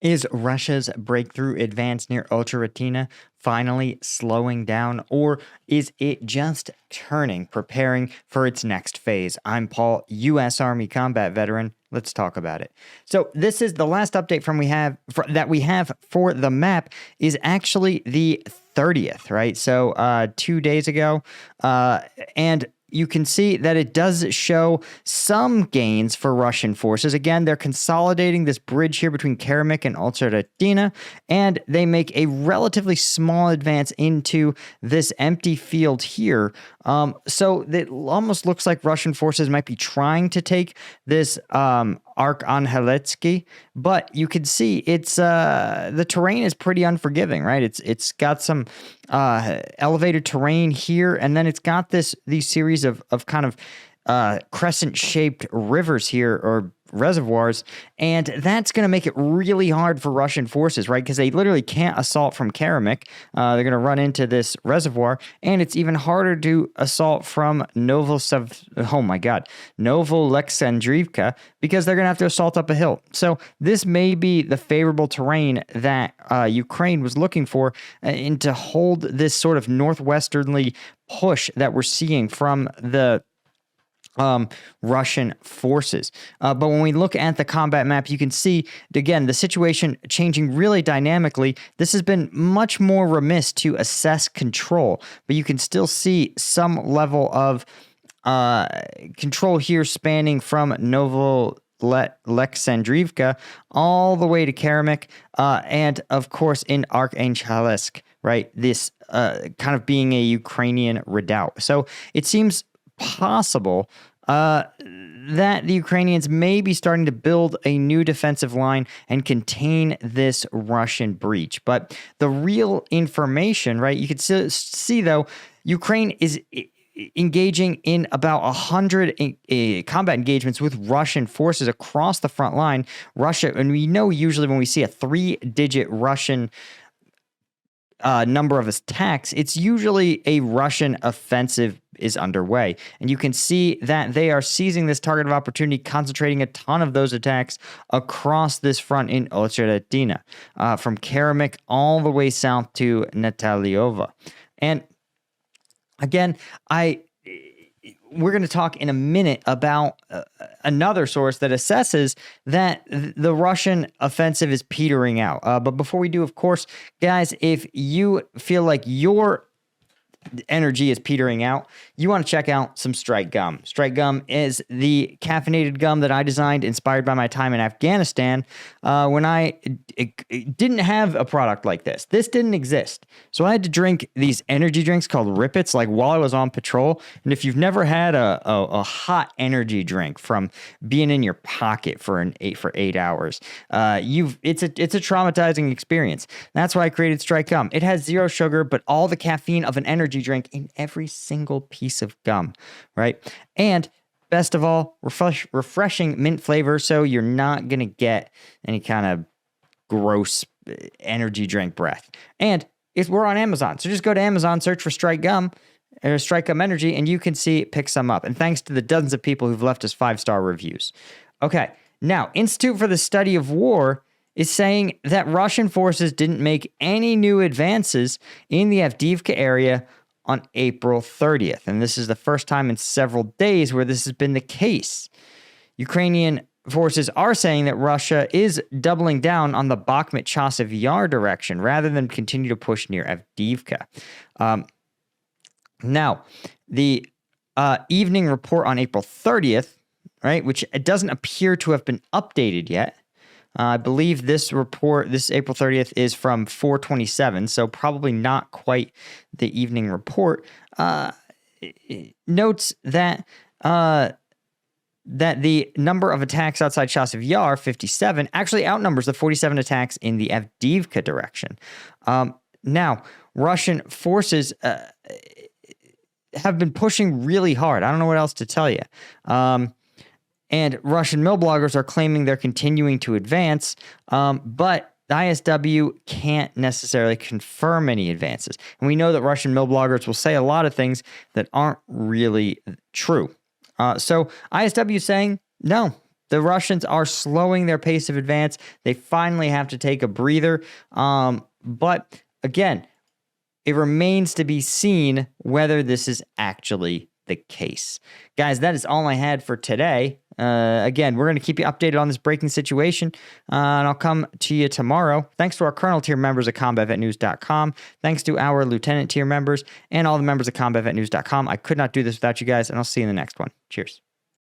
Is Russia's breakthrough advance near Ocheretyne finally slowing down, or is it just turning, preparing for its next phase? I'm Paul, U.S. Army combat veteran. Let's talk about it. So this is the last update that we have for the map is actually the 30th, right? So 2 days ago, and you can see that it does show some gains for Russian forces. Again, they're consolidating this bridge here between Karamik and Ocheretyne, and they make a relatively small advance into this empty field here. So it almost looks like Russian forces might be trying to take this Ocheretyne, but you can see it's the terrain is pretty unforgiving, right? It's got some elevated terrain here, and then it's got these series of kind of crescent-shaped rivers here, or reservoirs, and that's going to make it really hard for Russian forces, right? Because they literally can't assault from Karamik. They're going to run into this reservoir, and it's even harder to assault from Novoalexandriivka, because they're going to have to assault up a hill. So this may be the favorable terrain that Ukraine was looking for, and to hold this sort of northwesterly push that we're seeing from the Russian forces. But when we look at the combat map, you can see, again, the situation changing really dynamically. This has been much more remiss to assess control, but you can still see some level of control here spanning from Novoalexandriivka all the way to Karamik, and of course in Arkhangelsk, right? This kind of being a Ukrainian redoubt. So it seems possible that the Ukrainians may be starting to build a new defensive line and contain this Russian breach. But the real information, right, you can see though, Ukraine is engaging in about 100 combat engagements with Russian forces across the front line. Russia, and we know usually when we see a 3-digit Russian number of attacks, it's usually a Russian offensive is underway. And you can see that they are seizing this target of opportunity, concentrating a ton of those attacks across this front in Ocheretyne, from Karamik all the way south to Natalyovo. And again, we're going to talk in a minute about another source that assesses that the Russian offensive is petering out. But before we do, of course, guys, if you feel like your energy is petering out, you want to check out some Strike Gum. Strike Gum is the caffeinated gum that I designed, inspired by my time in Afghanistan, when I didn't have a product like this. This didn't exist. So I had to drink these energy drinks called Rippets, like while I was on patrol. And if you've never had a hot energy drink from being in your pocket for 8 hours, it's a traumatizing experience. That's why I created Strike Gum. It has 0 sugar, but all the caffeine of an energy drink in every single piece of gum, right? And best of all, refreshing mint flavor, so you're not going to get any kind of gross energy drink breath. And we're on Amazon, so just go to Amazon, search for Strike Gum or Strike Gum Energy, and you can pick some up. And thanks to the dozens of people who've left us 5-star reviews. Okay, now, Institute for the Study of War is saying that Russian forces didn't make any new advances in the Avdiivka area on April 30th. And this is the first time in several days where this has been the case. Ukrainian forces are saying that Russia is doubling down on the Bakhmut-Chasiv Yar direction rather than continue to push near Avdiivka. Now, the evening report on April 30th, right, which it doesn't appear to have been updated yet. I believe this report, this April 30th, is from 4/27, so probably not quite the evening report. Notes that the number of attacks outside Chasiv Yar, 57, actually outnumbers the 47 attacks in the Avdiivka direction. Now, Russian forces have been pushing really hard. I don't know what else to tell you. And Russian mill bloggers are claiming they're continuing to advance, but the ISW can't necessarily confirm any advances. And we know that Russian mill bloggers will say a lot of things that aren't really true. So ISW is saying, no, the Russians are slowing their pace of advance. They finally have to take a breather. But again, it remains to be seen whether this is actually the case. Guys, that is all I had for today. Again, we're going to keep you updated on this breaking situation, and I'll come to you tomorrow. Thanks to our Colonel tier members at combatvetnews.com. Thanks to our Lieutenant tier members and all the members at combatvetnews.com. I could not do this without you guys, and I'll see you in the next one. Cheers.